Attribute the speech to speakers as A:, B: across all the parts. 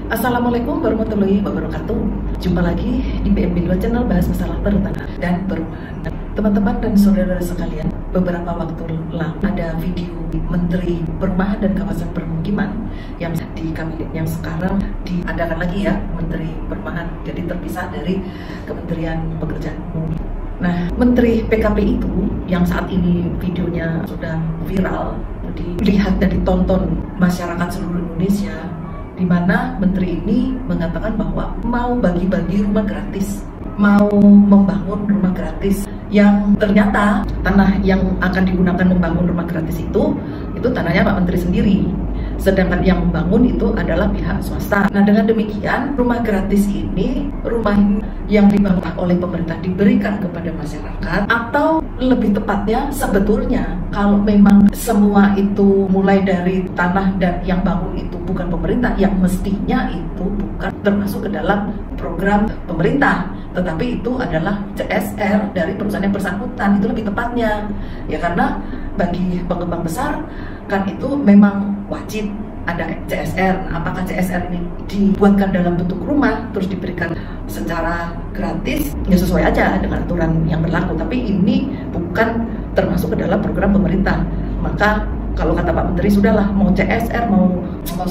A: Assalamualaikum warahmatullahi wabarakatuh. Jumpa lagi di BMB Channel, bahas masalah pertanahan dan perumahan. Teman-teman dan saudara sekalian, beberapa waktu lalu ada video Menteri Perumahan dan Kawasan Permukiman yang di kabinet yang sekarang diadakan lagi ya, Menteri Perumahan, jadi terpisah dari Kementerian Pekerjaan Umum. Nah, Menteri PKP itu yang saat ini videonya sudah viral, dilihat dan ditonton masyarakat seluruh Indonesia, di mana menteri ini mengatakan bahwa mau bagi-bagi rumah gratis, mau membangun rumah gratis, yang ternyata tanah yang akan digunakan membangun rumah gratis itu tanahnya Pak Menteri sendiri, sedangkan yang membangun itu adalah pihak swasta. Nah, dengan demikian rumah gratis ini, rumah yang dibangun oleh pemerintah diberikan kepada masyarakat, atau lebih tepatnya sebetulnya kalau memang semua itu mulai dari tanah dan yang bangun itu bukan pemerintah, yang mestinya itu bukan termasuk ke dalam program pemerintah, tetapi itu adalah CSR dari perusahaan yang bersangkutan, itu lebih tepatnya ya, karena bagi pengembang besar kan itu memang wajib ada CSR. Nah, apakah CSR ini dibuatkan dalam bentuk rumah terus diberikan secara gratis, ya sesuai aja dengan aturan yang berlaku, tapi ini bukan termasuk ke dalam program pemerintah. Maka kalau kata Pak Menteri, sudahlah, mau CSR, mau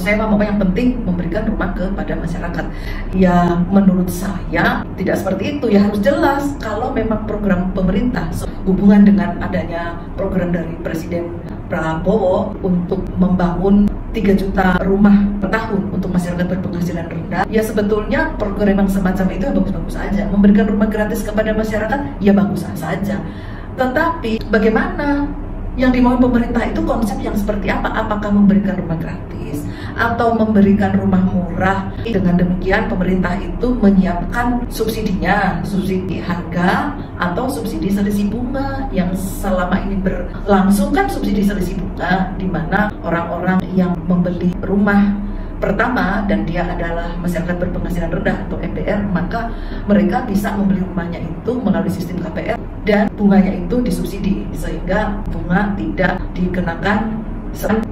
A: sewa, mau yang penting memberikan rumah kepada masyarakat. Ya menurut saya tidak seperti itu, ya harus jelas kalau memang program pemerintah hubungan dengan adanya program dari Presiden Prabowo untuk membangun 3 juta rumah per tahun untuk masyarakat berpenghasilan rendah, ya sebetulnya program yang semacam itu ya bagus-bagus saja. Memberikan rumah gratis kepada masyarakat ya bagus saja, tetapi bagaimana yang dimau pemerintah itu konsep yang seperti apa? Apakah memberikan rumah gratis atau memberikan rumah murah? Dengan demikian pemerintah itu menyiapkan subsidinya, subsidi harga atau subsidi selisih bunga yang selama ini berlangsung. Kan subsidi selisih bunga di mana orang-orang yang membeli rumah pertama dan dia adalah masyarakat berpenghasilan rendah atau MPR, maka mereka bisa membeli rumahnya itu melalui sistem KPR dan bunganya itu disubsidi, sehingga bunga tidak dikenakan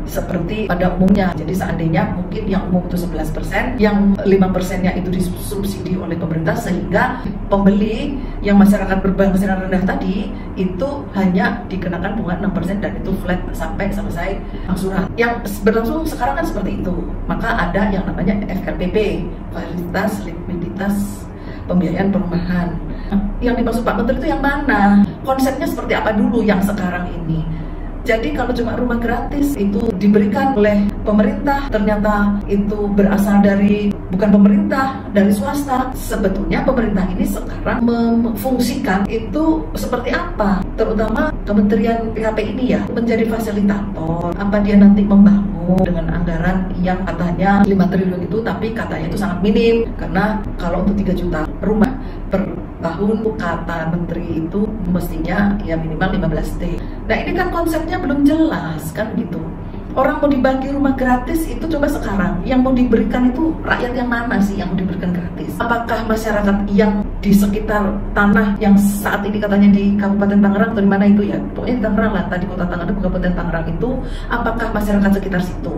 A: seperti pada umumnya. Jadi seandainya mungkin yang umum itu 11%, yang 5%-nya itu disubsidi oleh pemerintah, sehingga pembeli yang masyarakat berpenghasilan rendah tadi itu hanya dikenakan bunga 6% dan itu flat sampai selesai angsuran. Yang berlangsung sekarang kan seperti itu. Maka ada yang namanya FLPP, Fasilitas Likuiditas Pembiayaan Perumahan. Yang dimaksud Pak Menteri itu yang mana? Konsepnya seperti apa dulu yang sekarang ini? Jadi kalau cuma rumah gratis itu diberikan oleh pemerintah, ternyata itu berasal dari bukan pemerintah, dari swasta. Sebetulnya pemerintah ini sekarang memfungsikan itu seperti apa? Terutama Kementerian PKP ini ya, menjadi fasilitator. Apa dia nanti membangun dengan anggaran yang katanya 5 triliun itu, tapi katanya itu sangat minim. Karena kalau untuk 3 juta rumah per tahun, kata menteri itu mestinya ya minimal 15T. Nah, ini kan konsepnya belum jelas kan gitu. Orang mau dibagi rumah gratis itu coba sekarang yang mau diberikan itu rakyat yang mana sih yang mau diberikan gratis? Apakah masyarakat yang di sekitar tanah yang saat ini katanya di Kabupaten Tangerang atau di mana itu ya, pokoknya di Tangerang lah, tadi kota Tangerang, Kabupaten Tangerang itu, apakah masyarakat sekitar situ?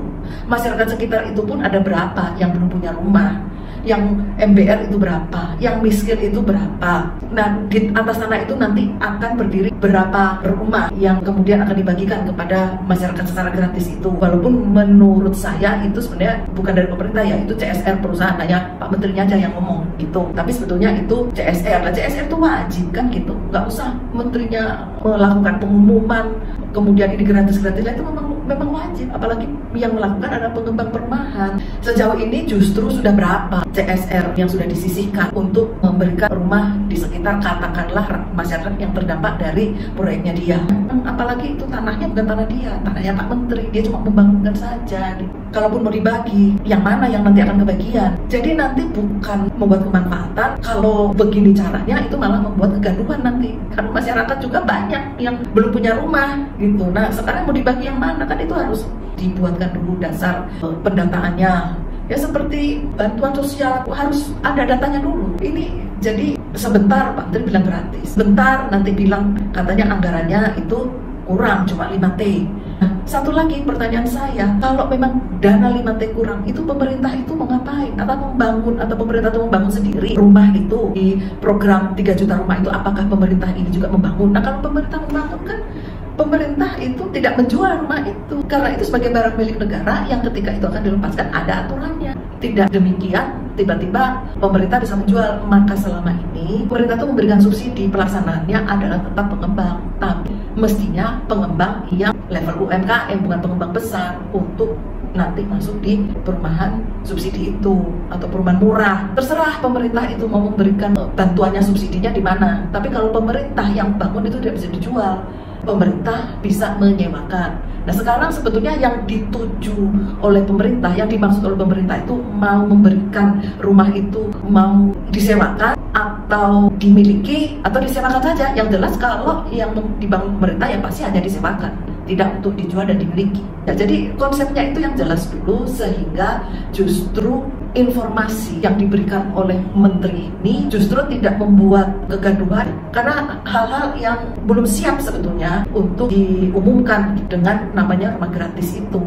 A: Masyarakat sekitar itu pun ada berapa yang belum punya rumah? Yang MBR itu berapa, yang miskin itu berapa. Nah, di atas tanah itu nanti akan berdiri berapa rumah yang kemudian akan dibagikan kepada masyarakat secara gratis itu. Walaupun menurut saya itu sebenarnya bukan dari pemerintah ya, itu CSR perusahaan, hanya Pak Menterinya aja yang ngomong gitu. Tapi sebetulnya itu CSR. Nah, CSR itu wajib kan gitu, nggak usah menterinya melakukan pengumuman kemudian ini gratis-gratis, itu memang wajib. Apalagi yang melakukan adalah pengembang perumahan. Sejauh ini justru sudah berapa CSR yang sudah disisihkan untuk memberikan rumah di sekitar katakanlah masyarakat yang terdampak dari proyeknya dia. Apalagi itu tanahnya bukan tanah dia, tanahnya Pak Menteri, dia cuma membangunkan saja. Kalaupun mau dibagi, yang mana yang nanti akan kebagian? Jadi nanti bukan membuat kemanfaatan, kalau begini caranya itu malah membuat kegaduhan nanti. Karena masyarakat juga banyak yang belum punya rumah gitu. Nah, sekarang mau dibagi yang mana? Kan itu harus dibuatkan dulu dasar pendataannya. Ya seperti bantuan sosial harus ada datanya dulu. Ini jadi sebentar Pak Menteri bilang gratis, sebentar nanti bilang katanya anggarannya itu kurang cuma 5T. Nah, satu lagi pertanyaan saya, kalau memang dana 5T kurang, itu pemerintah itu mau ngapain? Atau membangun, atau pemerintah itu membangun sendiri rumah itu di program 3 juta rumah itu, apakah pemerintah ini juga membangun? Nah, kalau pemerintah membangun kan pemerintah itu tidak menjual rumah itu, karena itu sebagai barang milik negara yang ketika itu akan dilepaskan ada aturannya. Tidak demikian tiba-tiba pemerintah bisa menjual. Maka selama ini pemerintah itu memberikan subsidi, pelaksanaannya adalah tetap pengembang, tapi mestinya pengembang yang level UMKM, bukan pengembang besar untuk nanti masuk di perumahan subsidi itu atau perumahan murah. Terserah pemerintah itu mau memberikan bantuannya, subsidinya di mana. Tapi kalau pemerintah yang bangun itu tidak bisa dijual, pemerintah bisa menyewakan. Nah, sekarang sebetulnya yang dituju oleh pemerintah, yang dimaksud oleh pemerintah itu mau memberikan rumah itu mau disewakan atau dimiliki atau disewakan saja. Yang jelas kalau yang dibangun pemerintah ya pasti hanya disewakan, tidak untuk dijual dan dimiliki. Ya, jadi konsepnya itu yang jelas dulu, sehingga justru informasi yang diberikan oleh menteri ini justru tidak membuat kegaduhan, karena hal-hal yang belum siap sebetulnya untuk diumumkan dengan namanya rumah gratis itu.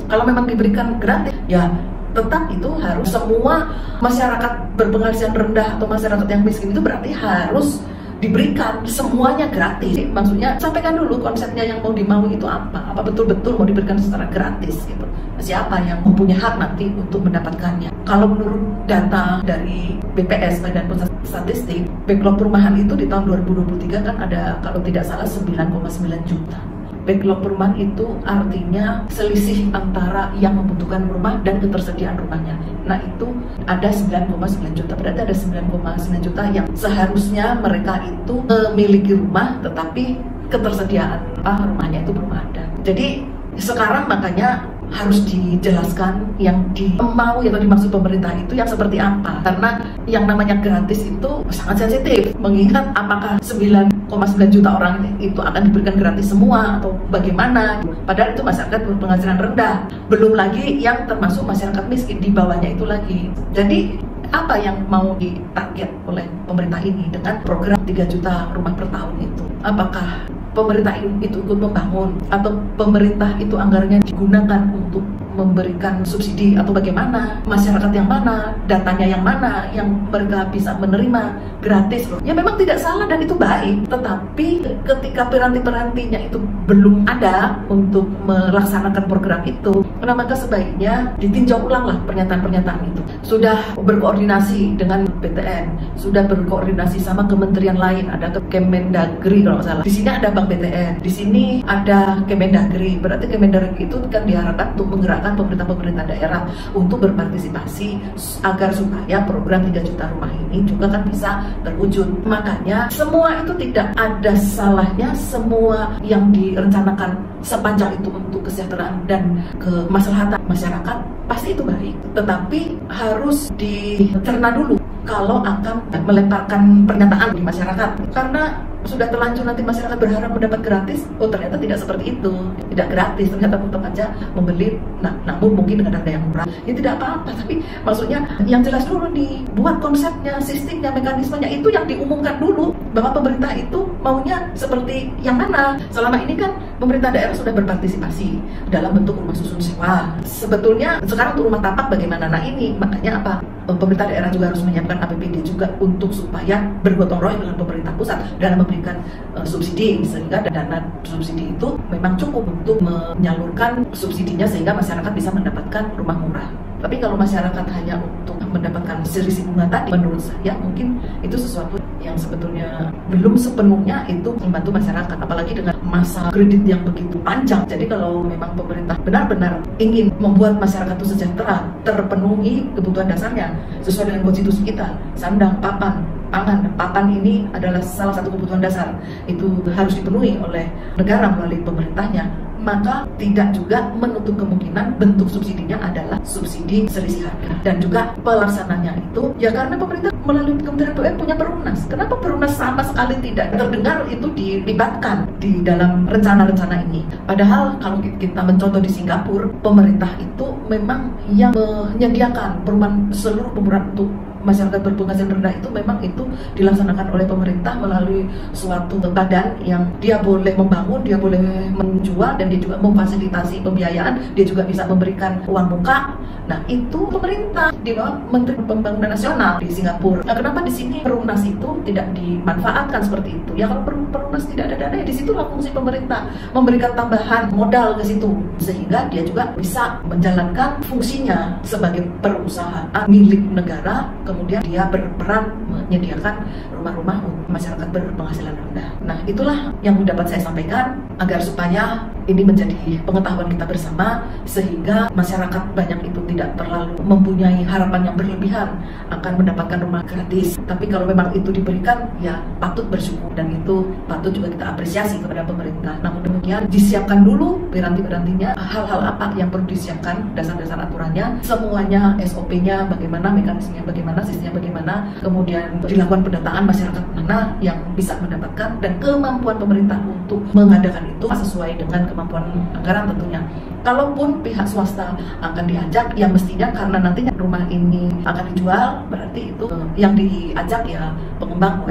A: Kalau memang diberikan gratis, ya tetap itu harus semua masyarakat berpenghasilan rendah atau masyarakat yang miskin itu berarti harus diberikan semuanya gratis. Maksudnya sampaikan dulu konsepnya yang mau dimau itu apa betul-betul mau diberikan secara gratis gitu. Siapa yang mempunyai hak nanti untuk mendapatkannya? Kalau menurut data dari BPS, Badan Pusat Statistik, backlog perumahan itu di tahun 2023 kan ada kalau tidak salah 9,9 juta. Backlog perumahan itu artinya selisih antara yang membutuhkan rumah dan ketersediaan rumahnya. Nah, itu ada 9,9 juta. Berarti ada 9,9 juta yang seharusnya mereka itu memiliki rumah, tetapi ketersediaan rumahnya itu belum ada. Jadi sekarang makanya harus dijelaskan yang mau atau dimaksud pemerintah itu yang seperti apa, karena yang namanya gratis itu sangat sensitif, mengingat apakah 9,9 juta orang itu akan diberikan gratis semua atau bagaimana, padahal itu masyarakat berpenghasilan rendah, belum lagi yang termasuk masyarakat miskin di bawahnya itu lagi. Jadi apa yang mau ditarget oleh pemerintah ini dengan program 3 juta rumah per tahun itu? Apakah pemerintah itu ikut membangun atau pemerintah itu anggarannya digunakan untuk memberikan subsidi atau bagaimana? Masyarakat yang mana? Datanya yang mana yang mereka bisa menerima gratis loh? Ya memang tidak salah dan itu baik, tetapi ketika piranti-pirantinya itu belum ada untuk melaksanakan program itu, maka sebaiknya ditinjau ulang lah pernyataan-pernyataan itu. Sudah berkoordinasi dengan BTN, sudah berkoordinasi sama kementerian lain, ada Kemendagri kalau nggak salah. Di sini ada Bank BTN, di sini ada Kemendagri. Berarti Kemendagri itu kan diharapkan untuk menggerakkan pemerintah-pemerintah daerah untuk berpartisipasi agar supaya program 3 juta rumah ini juga kan bisa terwujud. Makanya semua itu tidak ada salahnya, semua yang direncanakan sepanjang itu untuk kesejahteraan dan kemaslahatan masyarakat pasti itu baik, tetapi harus dicerna dulu kalau akan melemparkan pernyataan di masyarakat, karena sudah terlanjur nanti masyarakat berharap mendapat gratis, oh ternyata tidak seperti itu, tidak gratis, ternyata tetap aja membeli, namun mungkin dengan harga yang murah, ya tidak apa-apa, tapi maksudnya yang jelas dulu dibuat konsepnya, sistemnya, mekanismenya itu yang diumumkan dulu, bahwa pemerintah itu maunya seperti yang mana. Selama ini kan pemerintah daerah sudah berpartisipasi dalam bentuk rumah susun sewa, sebetulnya sekarang untuk rumah tapak bagaimana? Nah ini makanya apa? Pemerintah daerah juga harus menyiapkan APBD juga untuk supaya bergotong royong dengan pemerintah pusat dalam memberikan subsidi, sehingga dana subsidi itu memang cukup untuk menyalurkan subsidinya sehingga masyarakat bisa mendapatkan rumah murah. Tapi kalau masyarakat hanya untuk mendapatkan selisih bunga tadi, menurut saya mungkin itu sesuatu yang sebetulnya belum sepenuhnya itu membantu masyarakat, apalagi dengan masa kredit yang begitu panjang. Jadi kalau memang pemerintah benar-benar ingin membuat masyarakat itu sejahtera, terpenuhi kebutuhan dasarnya sesuai dengan konstitusi kita, sandang, papan, pangan. Papan ini adalah salah satu kebutuhan dasar, itu harus dipenuhi oleh negara melalui pemerintahnya, maka tidak juga menutup kemungkinan bentuk subsidinya adalah subsidi selisih harga. Dan juga pelaksananya itu ya karena pemerintah melalui Kementerian PUPR punya Perumnas. Kenapa Perumnas sama sekali tidak terdengar itu dilibatkan di dalam rencana-rencana ini? Padahal kalau kita mencontoh di Singapura, pemerintah itu memang yang menyediakan perumahan, seluruh perumahan untuk masyarakat berpenghasilan rendah itu memang itu dilaksanakan oleh pemerintah melalui suatu badan yang dia boleh membangun, dia boleh menjual, dan dia juga memfasilitasi pembiayaan, dia juga bisa memberikan uang muka. Nah, itu pemerintah di bawah Menteri Pembangunan Nasional di Singapura. Nah, kenapa di sini Perumnas itu tidak dimanfaatkan seperti itu? Ya kalau Perumnas tidak ada dana, ya di situlah fungsi pemerintah memberikan tambahan modal ke situ, sehingga dia juga bisa menjalankan fungsinya sebagai perusahaan milik negara. Kemudian dia berperan menyediakan rumah-rumah untuk masyarakat berpenghasilan rendah. Nah, itulah yang dapat saya sampaikan agar supaya ini menjadi pengetahuan kita bersama, sehingga masyarakat banyak itu tidak terlalu mempunyai harapan yang berlebihan akan mendapatkan rumah gratis. Tapi kalau memang itu diberikan, ya patut bersyukur, dan itu patut juga kita apresiasi kepada pemerintah. Namun demikian, disiapkan dulu piranti-pirantinya, hal-hal apa yang perlu disiapkan, dasar-dasar aturannya, semuanya, SOP-nya bagaimana, mekanismenya bagaimana, sistemnya bagaimana, kemudian dilakukan pendataan masyarakat mana yang bisa mendapatkan, dan kemampuan pemerintah untuk mengadakan itu sesuai dengan kemampuan anggaran tentunya. Kalaupun pihak swasta akan diajak, ya mestinya karena nantinya rumah ini akan dijual, berarti itu yang diajak ya pengembang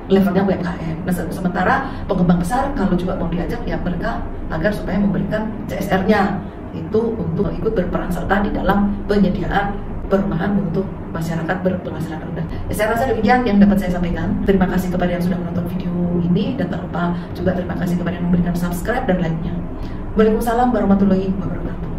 A: levelnya UMKM. Nah, sementara pengembang besar kalau juga mau diajak, ya mereka agar supaya memberikan CSR-nya itu untuk ikut berperan serta di dalam penyediaan perumahan untuk masyarakat berpenghasilan rendah. Saya rasa demikian yang dapat saya sampaikan. Terima kasih kepada yang sudah menonton video ini, dan tak lupa juga terima kasih kepada yang memberikan subscribe dan like-nya. Waalaikumsalam warahmatullahi wabarakatuh.